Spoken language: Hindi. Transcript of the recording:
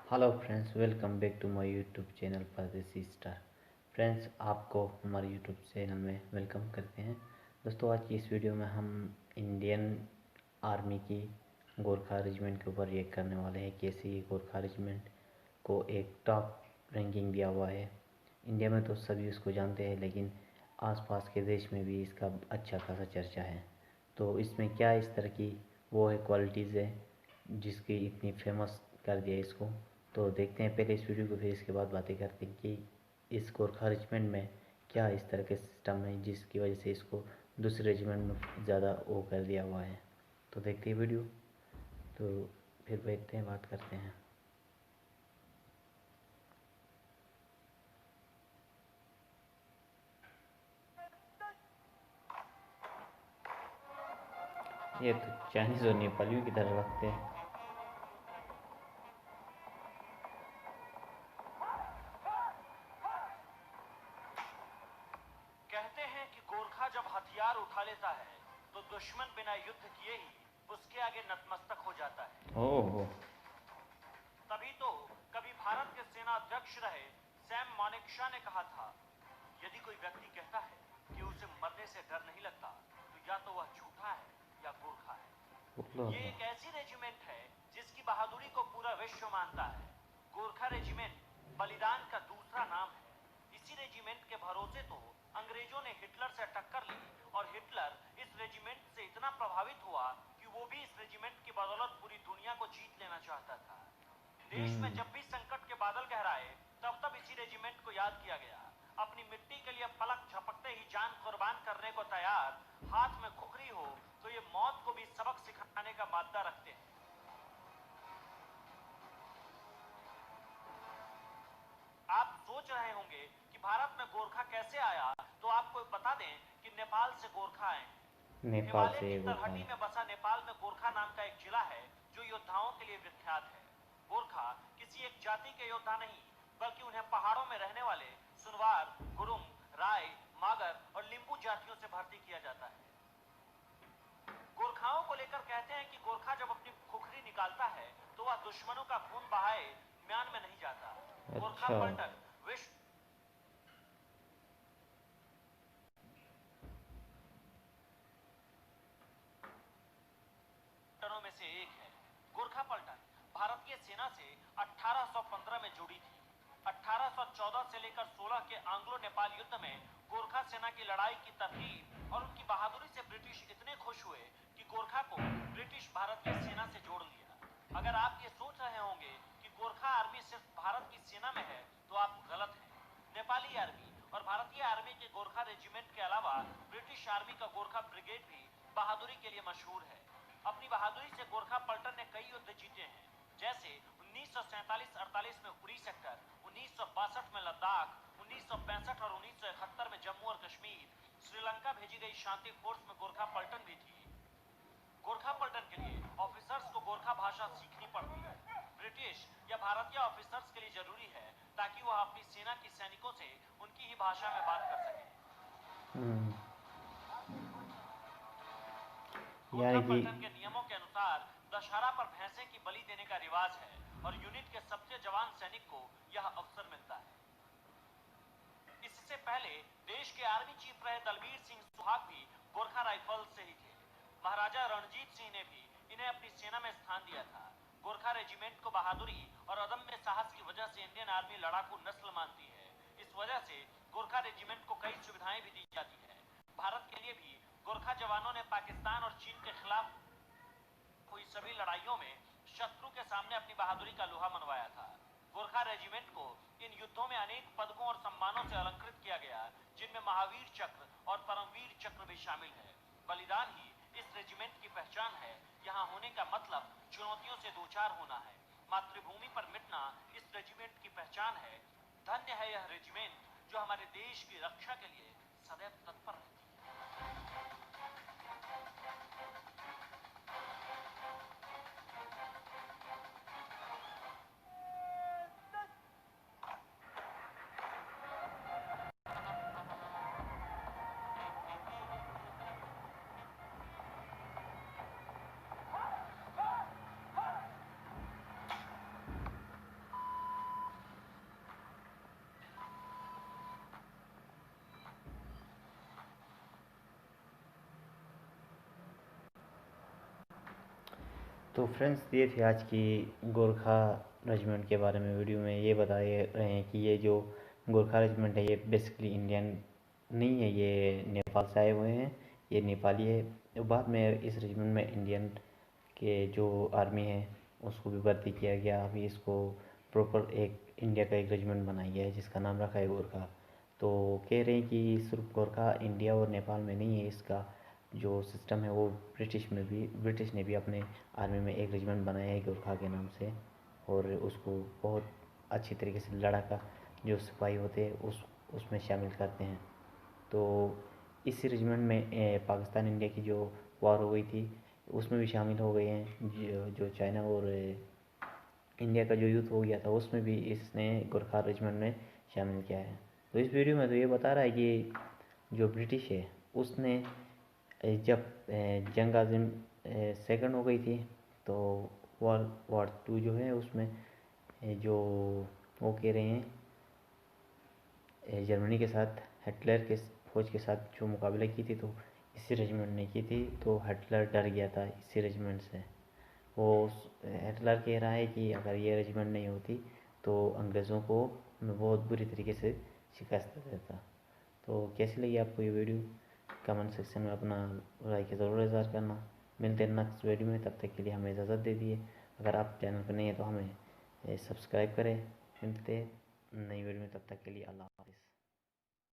Hello friends, welcome back to my YouTube channel Pardesi star. Friends, आपको हमारे यूट्यूब चैनल में वेलकम करते हैं। दोस्तों, आज की इस वीडियो में हम इंडियन आर्मी की गोरखा रेजिमेंट के ऊपर रिएक्ट करने वाले हैं। कैसे ये गोरखा रेजिमेंट को एक टॉप रैंकिंग दिया हुआ है। इंडिया में तो सभी उसको जानते हैं, लेकिन आसपास के देश में भी इसका अच्छा खासा चर्चा है। तो इसमें क्या इस तरह की वो है क्वालिटीज़ है जिसकी इतनी फेमस कर दिया इसको। तो देखते हैं पहले इस वीडियो को, फिर इसके बाद बातें करते हैं कि इस गोरखा रेजिमेंट में क्या इस तरह के सिस्टम है जिसकी वजह से इसको दूसरे रेजिमेंट में ज़्यादा वो कर दिया हुआ है। तो देखते हैं वीडियो, तो फिर बैठते हैं, बात करते हैं। ये तो चाइनीज़ और नेपालियों की तरह लगते हैं। कहते हैं कि गोरखा जब हथियार उठा लेता है तो दुश्मन बिना युद्ध किए ही उसके आगे नतमस्तक हो जाता है। ओह, तभी तो कभी भारत के सेना अध्यक्ष रहे सैम मानेकशॉ ने कहा था, यदि कोई व्यक्ति कहता है कि उसे मरने से डर नहीं लगता तो या तो वह झूठा है या गोरखा है। ये एक ऐसी रेजिमेंट है जिसकी बहादुरी को पूरा विश्व मानता है। गोरखा रेजिमेंट बलिदान का दूसरा नाम है। इसी रेजिमेंट के भरोसे तो अंग्रेजों ने हिटलर से टक्कर ली और हिटलर इस रेजिमेंट से इतना प्रभावित हुआ कि वो भी इस रेजिमेंट की बदौलत पूरी दुनिया को जीत लेना चाहता था। देश में जब भी संकट के बादल गहराए तब तब इसी रेजिमेंट को याद किया गया। अपनी मिट्टी के लिए पलक झपकते ही जान कुर्बान करने को तैयार, हाथ में खुखरी हो तो ये मौत को भी सबक सिखाने का मादा रखते हैं। आप सोच रहे होंगे कि भारत में गोरखा कैसे आया, तो आपको बता दें कि नेपाल से गोरखा आए। नेपाल हिमालय से की ये गोरखा तलहटी है। में बसा नेपाल में गोरखा नाम का एक जिला है जो योद्धाओं के लिए विख्यात है। गोरखा किसी एक जाति के योद्धा नहीं, बल्कि उन्हें पहाड़ों में रहने वाले सुनवार, गुरुंग, राय, मागर और लिंबू जातियों से भर्ती किया जाता है। गोरखाओं को लेकर कहते हैं कि गोरखा जब अपनी खुखरी निकालता है तो वह दुश्मनों का खून बहाए म्यान में नहीं जाता। गोरखा अच्छा। पलटन विश्व पलटनों में से एक है। गोरखा पलटन भारतीय सेना से 1815 में जुड़ी थी। 1814 से लेकर 16 के आंग्लो नेपाल युद्ध में गोरखा सेना की लड़ाई की तरकीब और उनकी बहादुरी से ब्रिटिश इतने खुश हुए कि गोरखा को ब्रिटिश भारतीय सेना से जोड़ लिया। अगर आप ये सोच रहे होंगे कि गोरखा आर्मी सिर्फ भारत की सेना में है, तो आप गलत हैं। नेपाली आर्मी और भारतीय आर्मी के गोरखा रेजिमेंट के अलावा ब्रिटिश आर्मी का गोरखा ब्रिगेड भी बहादुरी के लिए मशहूर है। अपनी बहादुरी से गोरखा पलटन ने कई युद्ध जीते हैं, जैसे 1947-48 में उरी सेक्टर, 1962 में लद्दाख, 1965 और 1971 में जम्मू और कश्मीर। श्रीलंका भेजी गई शांति फोर्स में गोरखा पलटन भी थी। गोरखा पलटन के लिए ऑफिसर्स को गोरखा भाषा सीखनी पड़ती है। ब्रिटिश या भारतीय ऑफिसर्स के लिए जरूरी है ताकि वह अपनी सेना के सैनिकों से उनकी ही भाषा में बात कर सके। हम्म, गोरखा यानी कि पलटन के नियमों के अनुसार दशहरा पर भैंसे की बलि देने का रिवाज है और यूनिट के सबसे जवान सैनिक को यह अवसर मिलता है। इससे पहले देश के आर्मी चीफ रहे दलबीर सिंह सुहाग भी गोरखा राइफल्स से ही थे। महाराजा रणजीत सिंह ने भी इन्हें अपनी सेना में स्थान दिया था। गोरखा रेजिमेंट को बहादुरी और अदम्य साहस की वजह से इंडियन आर्मी लड़ाकू नस्ल मानती है। इस वजह से गोरखा रेजिमेंट को कई सुविधाएं भी दी जाती है। भारत के लिए भी गोरखा जवानों ने पाकिस्तान और चीन के खिलाफ हुई सभी लड़ाइयों में शत्रु के सामने अपनी बहादुरी का लोहा मनवाया था। गोरखा रेजिमेंट को इन युद्धों में अनेक पदकों और सम्मानों से अलंकृत किया गया, जिनमें महावीर चक्र और परमवीर चक्र भी शामिल है। बलिदान ही इस रेजिमेंट की पहचान है। यहाँ होने का मतलब चुनौतियों से दो चार होना है। मातृभूमि पर मिटना इस रेजिमेंट की पहचान है। धन्य है यह रेजिमेंट जो हमारे देश की रक्षा के लिए सदैव तत्पर रहती है। तो फ्रेंड्स ये थी आज की गोरखा रेजिमेंट के बारे में वीडियो में ये बता रहे हैं कि ये जो गोरखा रेजिमेंट है ये बेसिकली इंडियन नहीं है, ये नेपाल से आए हुए हैं, ये नेपाली है। तो बाद में इस रेजिमेंट में इंडियन के जो आर्मी है उसको भी भर्ती किया गया। अभी इसको प्रॉपर एक इंडिया का एक रेजिमेंट बनाया गया है जिसका नाम रखा है गोरखा। तो कह रहे हैं कि सिर्फ गोरखा इंडिया और नेपाल में नहीं है, इसका जो सिस्टम है वो ब्रिटिश ने भी अपने आर्मी में एक रेजिमेंट बनाया है गोरखा के नाम से, और उसको बहुत अच्छी तरीके से लड़ाका जो सिपाही होते हैं उसमें शामिल करते हैं। तो इस रेजिमेंट में पाकिस्तान इंडिया की जो वॉर हो गई थी उसमें भी शामिल हो गए हैं, जो चाइना और इंडिया का जो युद्ध हो गया था उसमें भी इसने गोरखा रेजिमेंट में शामिल किया है। तो इस वीडियो में तो ये बता रहा है कि जो ब्रिटिश है उसने जब जंग आज़म सेकंड हो गई थी तो वर्ल्ड वॉर टू जो है उसमें जो वो कह रहे हैं जर्मनी के साथ हिटलर के फौज के साथ जो मुकाबला की थी तो इसी रेजिमेंट ने की थी। तो हिटलर डर गया था इसी रेजिमेंट से। वो हिटलर कह रहा है कि अगर ये रेजिमेंट नहीं होती तो अंग्रेज़ों को मैं बहुत बुरी तरीके से शिकस्त देता। तो कैसी लगी आपको ये वीडियो? कमेंट सेक्शन में अपना राय की ज़रूर इज़हार करना। मिलते हैं नेक्स्ट वीडियो में, तब तक के लिए हमें इजाज़त दे दिए। अगर आप चैनल पर नहीं है तो हमें सब्सक्राइब करें। मिलते हैं नई वीडियो में, तब तक के लिए अल्लाह हाफ़िज़।